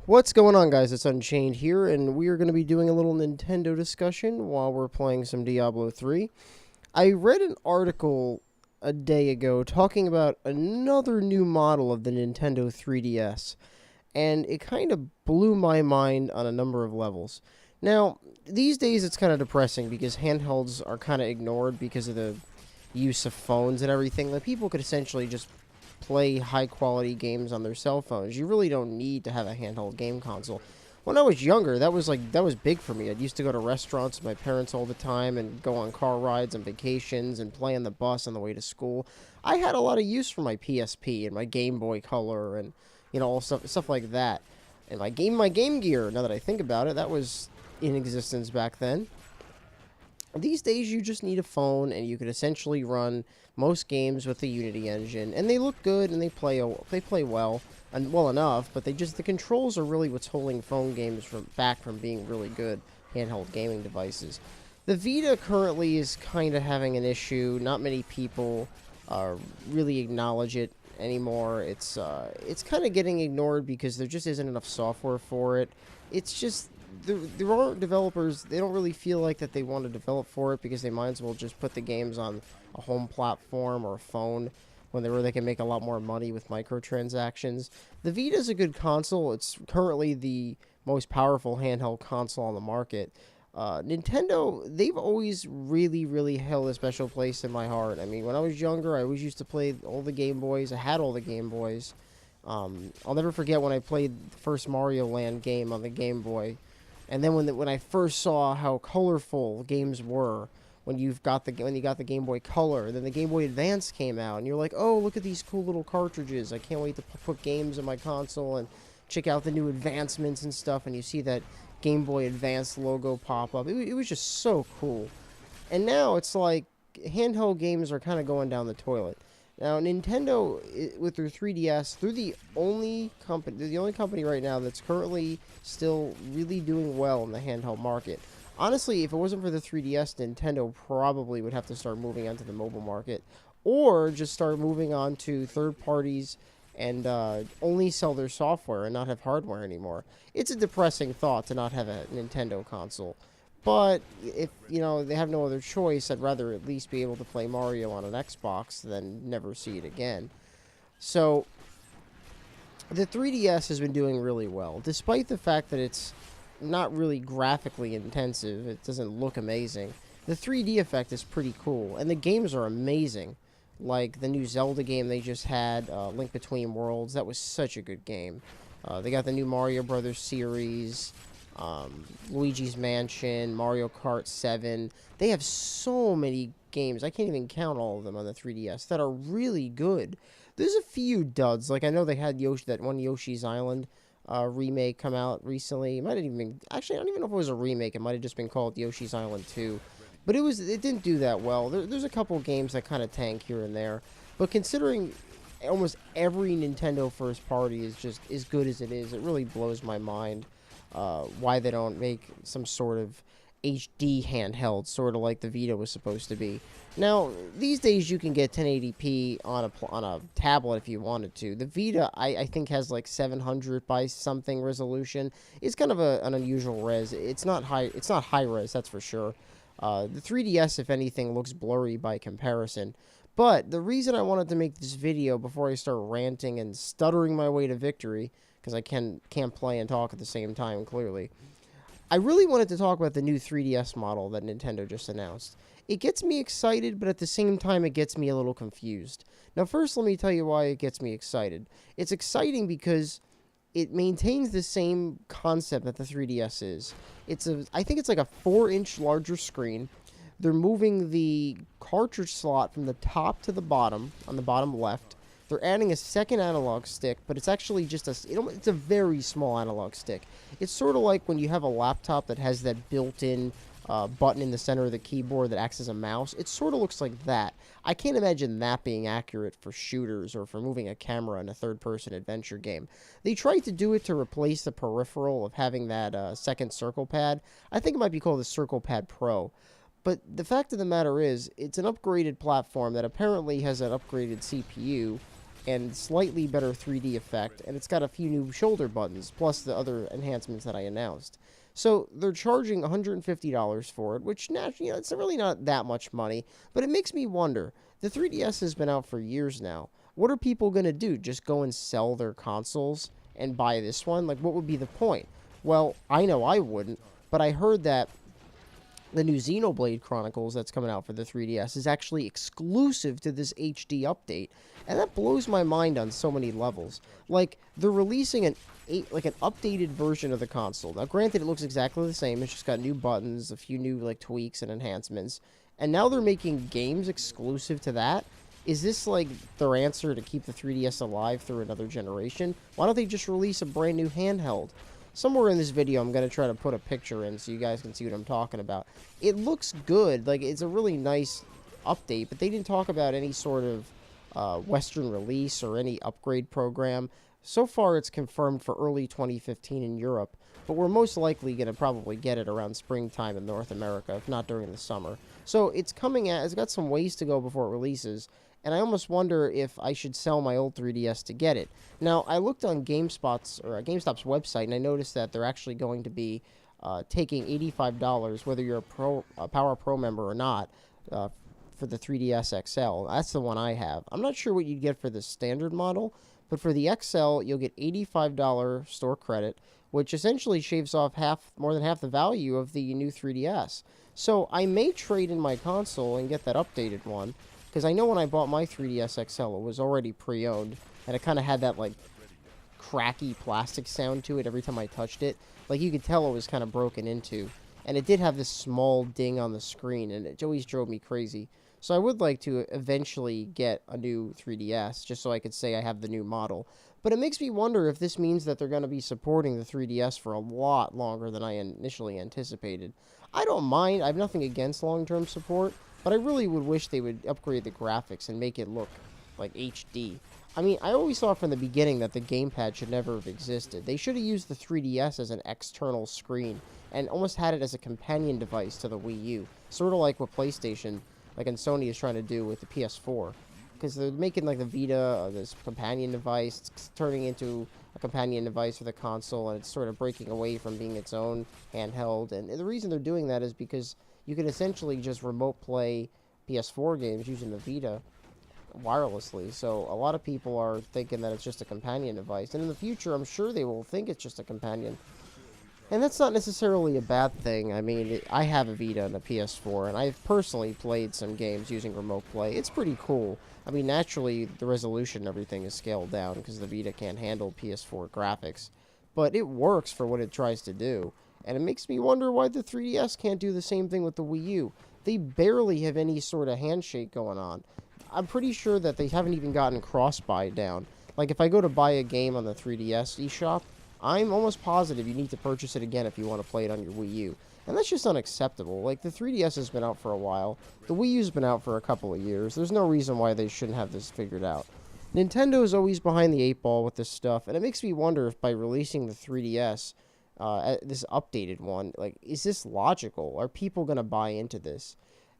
What's going on, guys? It's Unchained here, and we are going to be doing a little Nintendo discussion while we're playing some Diablo 3. I read an article a day ago talking about another new model of the Nintendo 3DS, and it kind of blew my mind on a number of levels. Now, these days it's kind of depressing because handhelds are kind of ignored because of the use of phones and everything. Like, people could essentially just play high quality games on their cell phones. You really don't need to have a handheld game console. When I was younger, that was big for me. I used to go to restaurants with my parents all the time and go on car rides and vacations and play on the bus on the way to school. I had a lot of use for my PSP and my Game Boy Color and all stuff like that. And my Game Gear, now that I think about it, that was in existence back then. These days, you just need a phone, and you can essentially run most games with the Unity engine, and they look good and they play well and well enough. But the controls are really what's holding phone games back from being really good handheld gaming devices. The Vita currently is kind of having an issue. Not many people really acknowledge it anymore. It's kind of getting ignored because there just isn't enough software for it. It's just there aren't developers. They don't really feel like that they want to develop for it because they might as well just put the games on a home platform or a phone where they can make a lot more money with microtransactions. The Vita is a good console. It's currently the most powerful handheld console on the market. Nintendo, they've always really, really held a special place in my heart. I mean, when I was younger, I always used to play all the Game Boys. I had all the Game Boys. I'll never forget when I played the first Mario Land game on the Game Boy. And then when I first saw how colorful games were, when you got the Game Boy Color, then the Game Boy Advance came out, and you're like, oh, look at these cool little cartridges! I can't wait to put games in my console and check out the new advancements and stuff. And you see that Game Boy Advance logo pop up. It was just so cool. And now it's like handheld games are kind of going down the toilet. Now, Nintendo, with their 3DS, they're the only company right now that's currently still really doing well in the handheld market. Honestly, if it wasn't for the 3DS, Nintendo probably would have to start moving on to the mobile market, or just start moving on to third parties and only sell their software and not have hardware anymore. It's a depressing thought to not have a Nintendo console. But if, they have no other choice, I'd rather at least be able to play Mario on an Xbox than never see it again. So, the 3DS has been doing really well. Despite the fact that it's not really graphically intensive, it doesn't look amazing, the 3D effect is pretty cool, and the games are amazing. Like the new Zelda game they just had, Link Between Worlds, that was such a good game. They got the new Mario Brothers series, Luigi's Mansion, Mario Kart 7. They have so many games. I can't even count all of them on the 3DS that are really good. There's a few duds. Like, I know they had that one Yoshi's Island remake come out recently. It might have even been, actually, I don't even know if it was a remake. It might have just been called Yoshi's Island 2. But it didn't do that well. There's a couple games that kind of tank here and there. But considering almost every Nintendo first party is just as good as it is, it really blows my mind. Why they don't make some sort of HD handheld, sort of like the Vita was supposed to be. Now, these days you can get 1080p on a tablet if you wanted to. The Vita, I think, has like 700 by something resolution. It's kind of an unusual res. It's not high res, that's for sure. The 3DS, if anything, looks blurry by comparison. But the reason I wanted to make this video before I start ranting and stuttering my way to victory, because I can't play and talk at the same time, clearly, I really wanted to talk about the new 3DS model that Nintendo just announced. It gets me excited, but at the same time it gets me a little confused. Now, first, let me tell you why it gets me excited. It's exciting because it maintains the same concept that the 3DS is. I think it's like a 4-inch larger screen. They're moving the cartridge slot from the top to the bottom, on the bottom left. They're adding a second analog stick, but it's actually just it's a very small analog stick. It's sort of like when you have a laptop that has that built-in button in the center of the keyboard that acts as a mouse. It sort of looks like that. I can't imagine that being accurate for shooters or for moving a camera in a third-person adventure game. They tried to do it to replace the peripheral of having that second circle pad. I think it might be called the Circle Pad Pro. But the fact of the matter is, it's an upgraded platform that apparently has an upgraded CPU and slightly better 3D effect, and it's got a few new shoulder buttons, plus the other enhancements that I announced. So they're charging $150 for it, which naturally, it's really not that much money, but it makes me wonder. The 3DS has been out for years now. What are people going to do? Just go and sell their consoles and buy this one? Like, what would be the point? Well, I know I wouldn't, but I heard that the new Xenoblade Chronicles that's coming out for the 3DS is actually exclusive to this HD update, and that blows my mind on so many levels. Like, they're releasing an updated version of the console. Now, granted, it looks exactly the same. It's just got new buttons, a few new like tweaks and enhancements, and now they're making games exclusive to that. Is this like their answer to keep the 3DS alive through another generation? Why don't they just release a brand new handheld? Somewhere in this video, I'm going to try to put a picture in so you guys can see what I'm talking about. It looks good. Like, it's a really nice update, but they didn't talk about any sort of Western release or any upgrade program. So far, it's confirmed for early 2015 in Europe, but we're most likely going to probably get it around springtime in North America, if not during the summer. So it's got some ways to go before it releases, and I almost wonder if I should sell my old 3DS to get it. Now, I looked on GameStop's website, and I noticed that they're actually going to be taking $85, whether you're a Power Pro member or not, for the 3DS XL. That's the one I have. I'm not sure what you'd get for the standard model, but for the XL, you'll get $85 store credit, which essentially shaves off more than half the value of the new 3DS. So I may trade in my console and get that updated one, because I know when I bought my 3DS XL, it was already pre-owned, and it kind of had that, like, cracky plastic sound to it every time I touched it. Like, you could tell it was kind of broken into. And it did have this small ding on the screen, and it always drove me crazy. So I would like to eventually get a new 3DS, just so I could say I have the new model. But it makes me wonder if this means that they're going to be supporting the 3DS for a lot longer than I initially anticipated. I don't mind. I have nothing against long-term support, but I really would wish they would upgrade the graphics and make it look like HD. I mean, I always thought from the beginning that the gamepad should never have existed. They should have used the 3DS as an external screen and almost had it as a companion device to the Wii U. Sort of like what PlayStation, and Sony is trying to do with the PS4. Because they're making, like, the Vita, this companion device, it's turning into a companion device for the console, and it's sort of breaking away from being its own handheld. And the reason they're doing that is because you can essentially just remote play PS4 games using the Vita wirelessly. So a lot of people are thinking that it's just a companion device. And in the future, I'm sure they will think it's just a companion. And that's not necessarily a bad thing. I mean, I have a Vita and a PS4, and I've personally played some games using remote play. It's pretty cool. I mean, naturally, the resolution and everything is scaled down because the Vita can't handle PS4 graphics. But it works for what it tries to do. And it makes me wonder why the 3DS can't do the same thing with the Wii U. They barely have any sort of handshake going on. I'm pretty sure that they haven't even gotten cross-buy down. Like, if I go to buy a game on the 3DS eShop, I'm almost positive you need to purchase it again if you want to play it on your Wii U. And that's just unacceptable. Like, the 3DS has been out for a while. The Wii U's been out for a couple of years. There's no reason why they shouldn't have this figured out. Nintendo is always behind the 8 ball with this stuff, and it makes me wonder if by releasing the 3DS, this updated one, like, is this logical? Are people going to buy into this?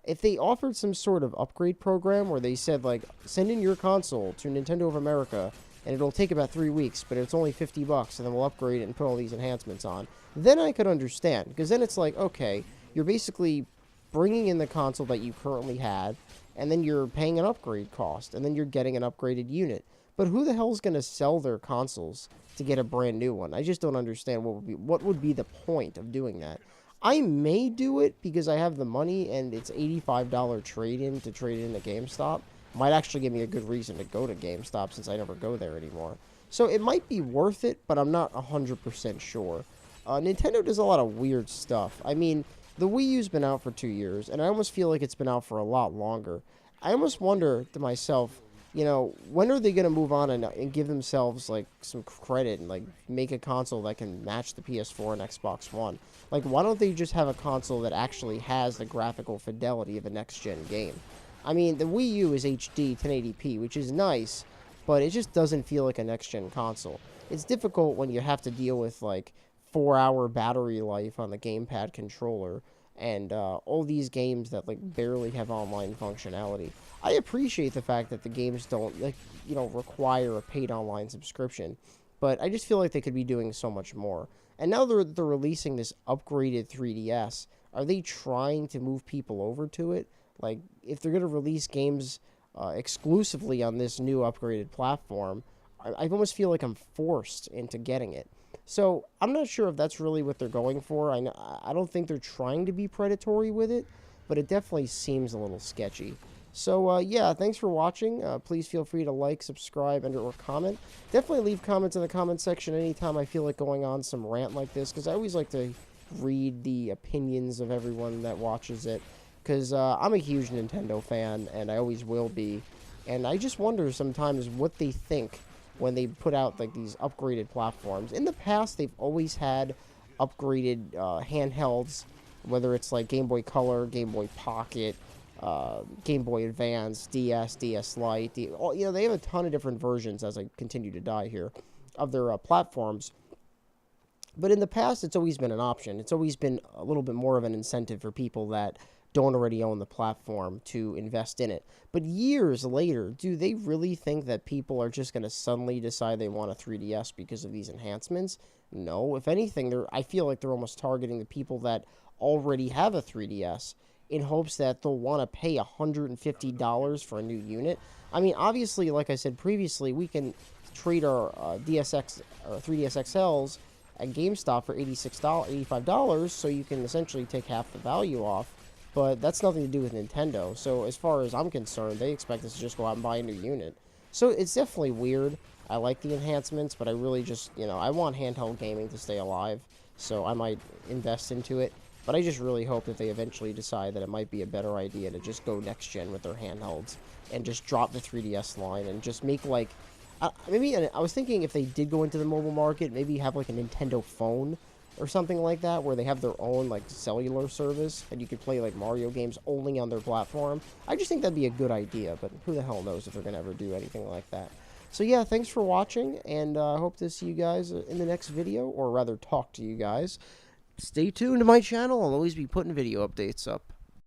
If they offered some sort of upgrade program where they said, like, send in your console to Nintendo of America, and it'll take about 3 weeks, but it's only $50, and then we'll upgrade it and put all these enhancements on, then I could understand. Because then it's like, okay, you're basically bringing in the console that you currently had, and then you're paying an upgrade cost, and then you're getting an upgraded unit. But who the hell is going to sell their consoles to get a brand new one? I just don't understand what would be the point of doing that. I may do it because I have the money, and it's $85 trade-in to trade in at GameStop. Might actually give me a good reason to go to GameStop since I never go there anymore. So it might be worth it, but I'm not 100% sure. Nintendo does a lot of weird stuff. I mean, the Wii U's been out for 2 years, and I almost feel like it's been out for a lot longer. I almost wonder to myself, you know, when are they going to move on and give themselves, like, some credit and, like, make a console that can match the PS4 and Xbox One? Like, why don't they just have a console that actually has the graphical fidelity of a next-gen game? I mean, the Wii U is HD 1080p, which is nice, but it just doesn't feel like a next-gen console. It's difficult when you have to deal with, like, 4-hour battery life on the gamepad controller. and all these games that like barely have online functionality. I appreciate the fact that the games don't like require a paid online subscription, but I just feel like they could be doing so much more. And now they're releasing this upgraded 3DS. Are they trying to move people over to it? Like if they're going to release games exclusively on this new upgraded platform, I almost feel like I'm forced into getting it. So I'm not sure if that's really what they're going for. I don't think they're trying to be predatory with it, but it definitely seems a little sketchy. So yeah, thanks for watching. Please feel free to like, subscribe, and or comment. Definitely leave comments in the comment section anytime I feel like going on some rant like this, because I always like to read the opinions of everyone that watches it, because I'm a huge Nintendo fan, and I always will be. And I just wonder sometimes what they think when they put out like these upgraded platforms. In the past, they've always had upgraded handhelds, whether it's like Game Boy Color, Game Boy Pocket, Game Boy Advance, DS, DS Lite. They have a ton of different versions, as I continue to die here, of their platforms. But in the past, it's always been an option. It's always been a little bit more of an incentive for people that don't already own the platform to invest in it. But years later, do they really think that people are just going to suddenly decide they want a 3DS because of these enhancements? No. If anything, I feel like they're almost targeting the people that already have a 3DS in hopes that they'll want to pay $150 for a new unit. I mean, obviously, like I said previously, we can trade our DSX or 3DS XLs at GameStop for $85, so you can essentially take half the value off. But that's nothing to do with Nintendo. So as far as I'm concerned, they expect us to just go out and buy a new unit. So it's definitely weird. I like the enhancements, but I really just, I want handheld gaming to stay alive. So I might invest into it. But I just really hope that they eventually decide that it might be a better idea to just go next gen with their handhelds and just drop the 3DS line and just make like maybe I was thinking if they did go into the mobile market, maybe have like a Nintendo phone or something like that, where they have their own like cellular service and you could play like Mario games only on their platform. I just think that'd be a good idea, but who the hell knows if they're gonna ever do anything like that. So yeah, thanks for watching, and I hope to see you guys in the next video, or rather talk to you guys. Stay tuned to my channel. I'll always be putting video updates up.